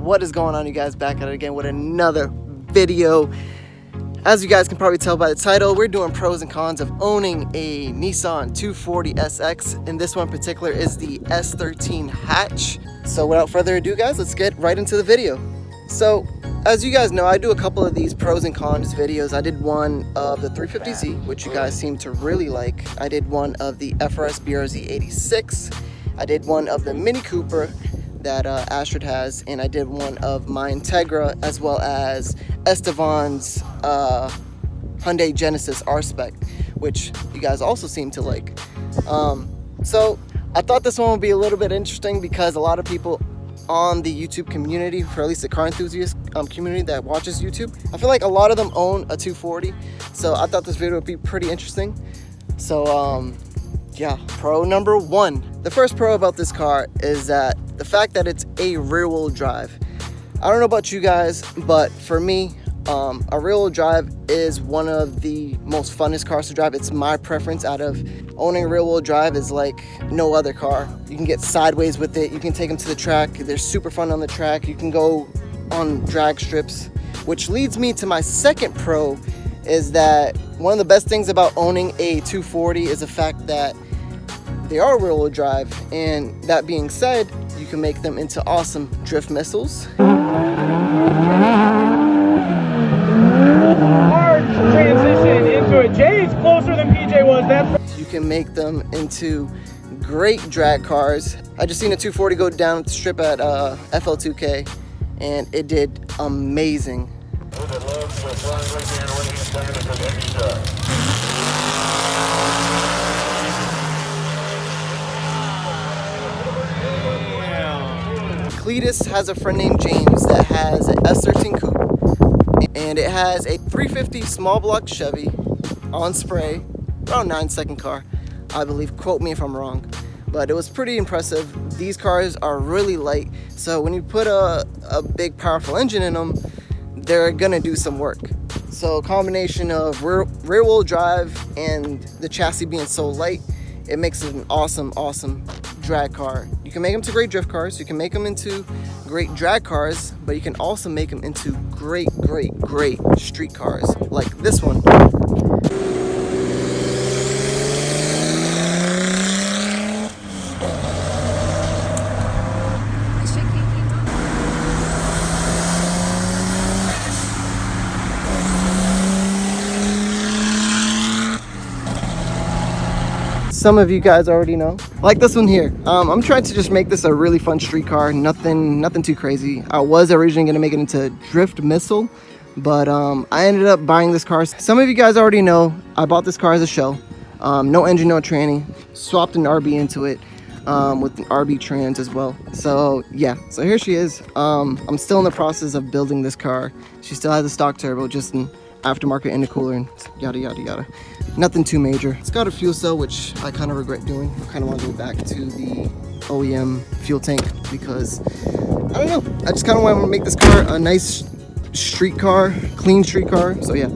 What is going on, you guys? Back at it again with another video. As you guys can probably tell by the title, we're doing pros and cons of owning a Nissan 240Sx, and this one in particular is the S13 hatch. So without further ado, guys, let's get right into the video. So as you guys know, I do a couple of these pros and cons videos. I did one of the 350Z, which you guys seem to really like. I did one of the FRS BRZ 86. I did one of the Mini Cooper that Astrid has, and I did one of my Integra, as well as Estevan's Hyundai Genesis R-Spec, which you guys also seem to like. So I thought this one would be a little bit interesting because a lot of people on the YouTube community, for at least the car enthusiast community that watches YouTube, I feel like a lot of them own a 240, so I thought this video would be pretty interesting. So yeah, pro number one. The first pro about this car is that the fact that it's a rear-wheel drive. I don't know about you guys, but for me, a rear-wheel drive is one of the most funnest cars to drive. It's my preference. Out of owning a rear-wheel drive is like no other car. You can get sideways with it. You can take them to the track. They're super fun on the track. You can go on drag strips, which leads me to my second pro, is that one of the best things about owning a 240 is the fact that they are rear-wheel drive, and that being said, you can make them into awesome drift missiles. Hard transition into it. Jay is closer than PJ was. You can make them into great drag cars. I just seen a 240 go down the strip at FL2K, and it did amazing. Cletus has a friend named James that has an S13 coupe, and it has a 350 small block Chevy on spray, around 9-second car, I believe. Quote me if I'm wrong, but it was pretty impressive. These cars are really light, so when you put a big powerful engine in them, they're gonna do some work. So a combination of rear wheel drive and the chassis being so light, it makes it an awesome drag car. You can make them to great drift cars, you can make them into great drag cars, but you can also make them into great street cars like this one. Some of you guys already know, like this one here. I'm trying to just make this a really fun street car, nothing too crazy. I was originally gonna make it into drift missile, but I ended up buying this car. Some of you guys already know I bought this car as a show. No engine, no tranny. Swapped an RB into it with an RB trans as well. So yeah, so here she is. I'm still in the process of building this car. She still has a stock turbo, just an aftermarket intercooler and yada yada. Nothing too major. It's got a fuel cell, which I kind of regret doing. I kind of want to go back to the OEM fuel tank because I don't know, I just kind of want to make this car a nice street car, clean street car. So yeah.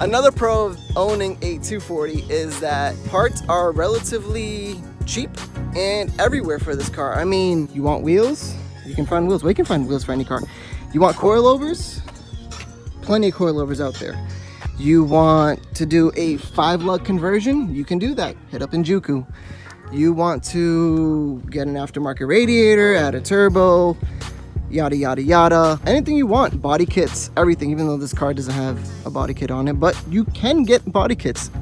Another pro of owning a 240 is that parts are relatively cheap and everywhere for this car. I mean, you want wheels? You can find wheels. Well, you can find wheels for any car. You want coilovers? Plenty of coilovers out there. You want to do a 5-lug conversion? You can do that. Hit up Injuku. You want to get an aftermarket radiator, add a turbo, yada yada. Anything you want. Body kits, everything, even though this car doesn't have a body kit on it, but you can get body kits.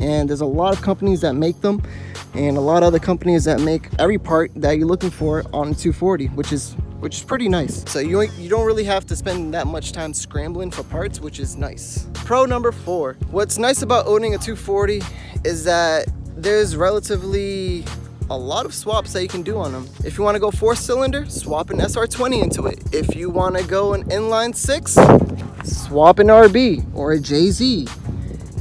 And there's a lot of companies that make them, and a lot of other companies that make every part that you're looking for on a 240, which is pretty nice. So you don't really have to spend that much time scrambling for parts, which is nice. Pro number 4. What's nice about owning a 240 is that there's relatively a lot of swaps that you can do on them. If you want to go 4-cylinder, swap an SR20 into it. If you want to go an inline 6, swap an RB or a JZ.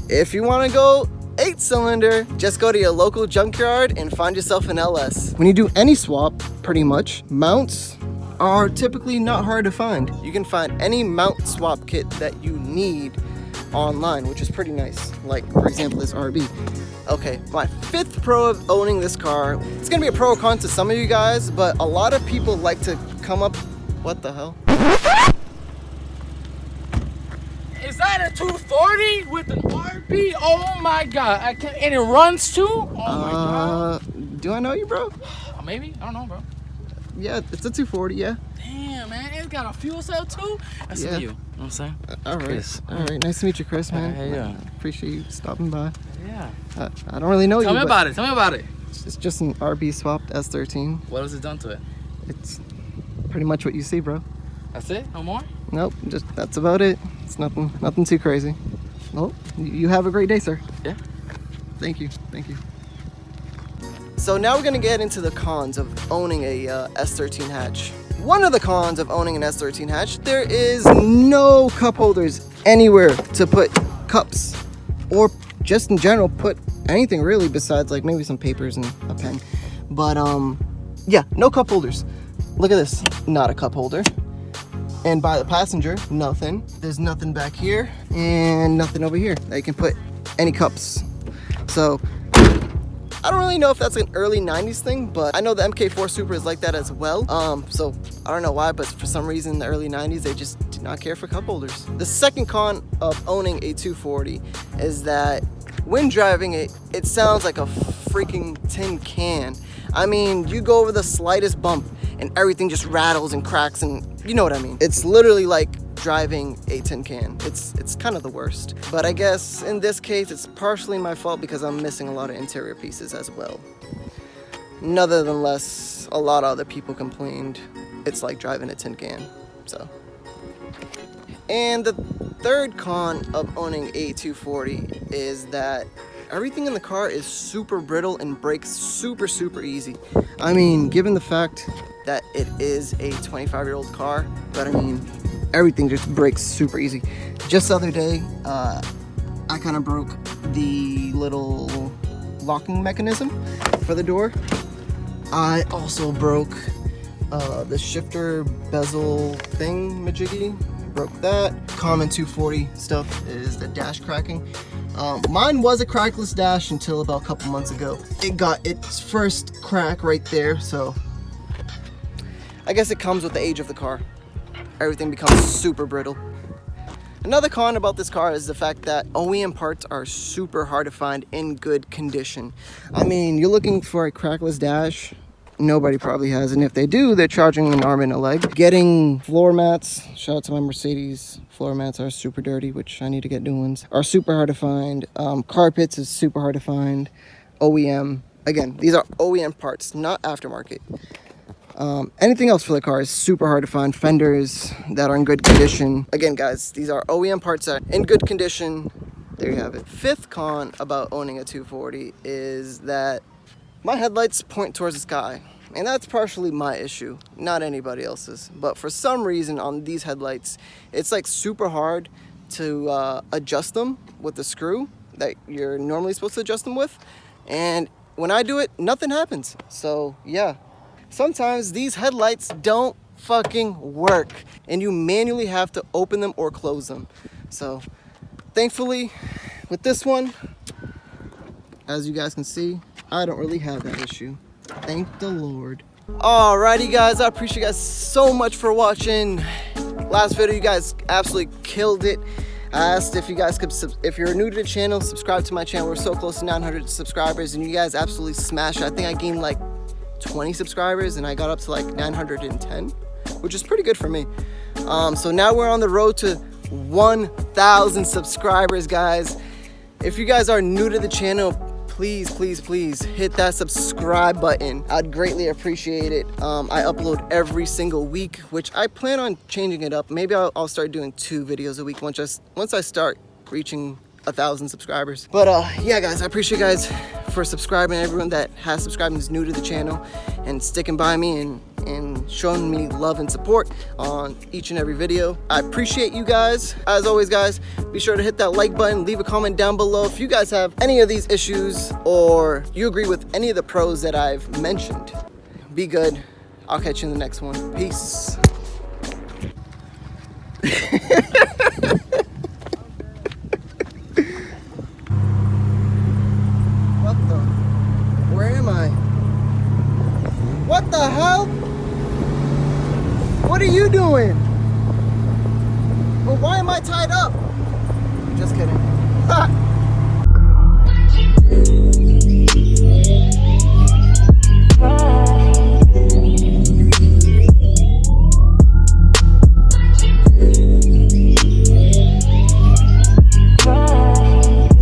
If you want to go 8-cylinder, just go to your local junkyard and find yourself an LS. When you do any swap, pretty much, mounts are typically not hard to find. You can find any mount swap kit that you need online, which is pretty nice. Like, for example, this RB. Okay, my 5th pro of owning this car. It's gonna be a pro or con to some of you guys, but a lot of people like to come up What the hell? Is that a 240 with an RP? Oh my god. And it runs too? Oh my god. Do I know you, bro? Maybe. I don't know, bro. Yeah, it's a 240, yeah. Damn, man. It's got a fuel cell too? That's you. You know what I'm saying? All right. Chris. All right. Nice to meet you, Chris, man. Yeah. Appreciate you stopping by. Yeah. I don't really know you. Tell me about it. Tell me about it. It's just an RB swapped S13. What has it done to it? It's pretty much what you see, bro. That's it? No more? Nope, just that's about it. It's nothing too crazy. Well, you have a great day, sir. Yeah. Thank you. So now we're gonna get into the cons of owning a S13 hatch. One of the cons of owning an S13 hatch, there is no cup holders anywhere to put cups, or just in general put anything really besides like maybe some papers and a pen. But yeah, no cup holders. Look at this, not a cup holder. And by the passenger, nothing. There's nothing back here and nothing over here that you can put any cups. So I don't really know if that's an early 90s thing, but I know the MK4 Super is like that as well. So I don't know why, but for some reason in the early 90s, they just did not care for cup holders. The second con of owning a 240 is that when driving it, it sounds like a freaking tin can. I mean, you go over the slightest bump and everything just rattles and cracks, and you know what I mean. It's literally like driving a tin can. It's kind of the worst. But I guess in this case, it's partially my fault because I'm missing a lot of interior pieces as well. Nonetheless, a lot of other people complained it's like driving a tin can, so. And the third con of owning a 240 is that everything in the car is super brittle and breaks super easy. I mean, given the fact that it is a 25-year-old car, but I mean, everything just breaks super easy. Just the other day, I kind of broke the little locking mechanism for the door. I also broke the shifter bezel thing majiggy. Broke that. Common 240 stuff is the dash cracking. Mine was a crackless dash until about a couple months ago. It got its first crack right there, so I guess it comes with the age of the car. Everything becomes super brittle. Another con about this car is the fact that OEM parts are super hard to find in good condition. I mean, you're looking for a crackless dash, nobody probably has, and if they do, they're charging an arm and a leg. Getting floor mats, shout out to my Mercedes, floor mats are super dirty, which I need to get new ones, are super hard to find. Carpets is super hard to find. OEM, again, these are OEM parts, not aftermarket. Anything else for the car is super hard to find. Fenders that are in good condition. Again, guys, these are OEM parts that are in good condition. There you have it. Fifth con about owning a 240 is that my headlights point towards the sky. And that's partially my issue, not anybody else's. But for some reason on these headlights, it's like super hard to adjust them with the screw that you're normally supposed to adjust them with. And when I do it, nothing happens. So yeah. Sometimes these headlights don't fucking work and you manually have to open them or close them. So thankfully with this one, as you guys can see, I don't really have that issue. Thank the Lord. Alrighty guys, I appreciate you guys so much for watching. Last video, you guys absolutely killed it. I asked if you guys could, if you're new to the channel, subscribe to my channel. We're so close to 900 subscribers and you guys absolutely smashed it. I think I gained like 20 subscribers and I got up to like 910, which is pretty good for me. So now we're on the road to 1,000 subscribers, guys. If you guys are new to the channel, please hit that subscribe button. I'd greatly appreciate it. I upload every single week, which I plan on changing it up. Maybe I'll start doing 2 videos a week once I start reaching 1,000 subscribers. But yeah guys, I appreciate you guys for subscribing. Everyone that has subscribed and is new to the channel and sticking by me and showing me love and support on each and every video. I appreciate you guys. As always guys, be sure to hit that like button, leave a comment down below if you guys have any of these issues or you agree with any of the pros that I've mentioned. Be good. I'll catch you in the next one. Peace. Where am I? What the hell? What What are you doing? Well, why am I tied up?